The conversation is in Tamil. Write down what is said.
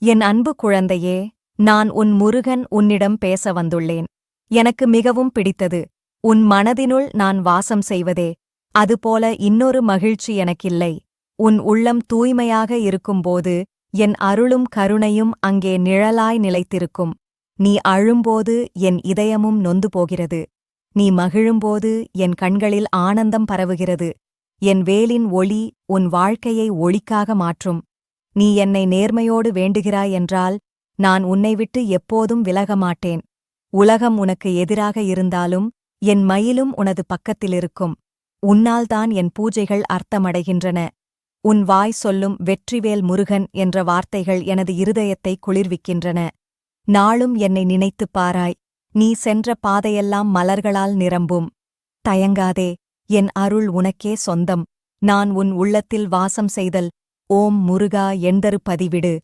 என் அன்பு குழந்தையே, நான் உன் முருகன் உன்னிடம் பேச வந்துள்ளேன். எனக்கு மிகவும் பிடித்தது உன் மனதினுள் நான் வாசம் செய்வதே. அதுபோல இன்னொரு மகிழ்ச்சி எனக்கில்லை. உன் உள்ளம் தூய்மையாக இருக்கும்போது என் அருளும் கருணையும் அங்கே நிழலாய் நிலைத்திருக்கும். நீ அழும்போது என் இதயமும் நொந்து போகிறது. நீ மகிழும்போது என் கண்களில் ஆனந்தம் பரவுகிறது. என் வேலின் ஒளி உன் வாழ்க்கையை ஒளிக்காக மாற்றும். நீ என்னை நேர்மையோடு வேண்டுகிறாய் என்றால் நான் உன்னை விட்டு எப்போதும் விலக மாட்டேன். உலகம் உனக்கு எதிராக இருந்தாலும் என் மயிலும் உனது பக்கத்திலிருக்கும். உன்னால்தான் என் பூஜைகள் அர்த்தமடைகின்றன. உன் வாய் சொல்லும் வெற்றிவேல் முருகன் என்ற வார்த்தைகள் எனது இருதயத்தை குளிர்விக்கின்றன. நாளும் என்னை நினைத்துப் பாராய். நீ சென்ற பாதையெல்லாம் மலர்களால் நிரம்பும். தயங்காதே, என் அருள் உனக்கே சொந்தம். நான் உன் உள்ளத்தில் வாசம் செய்தல். ஓம் முருகா என்றரு பதிவிடு.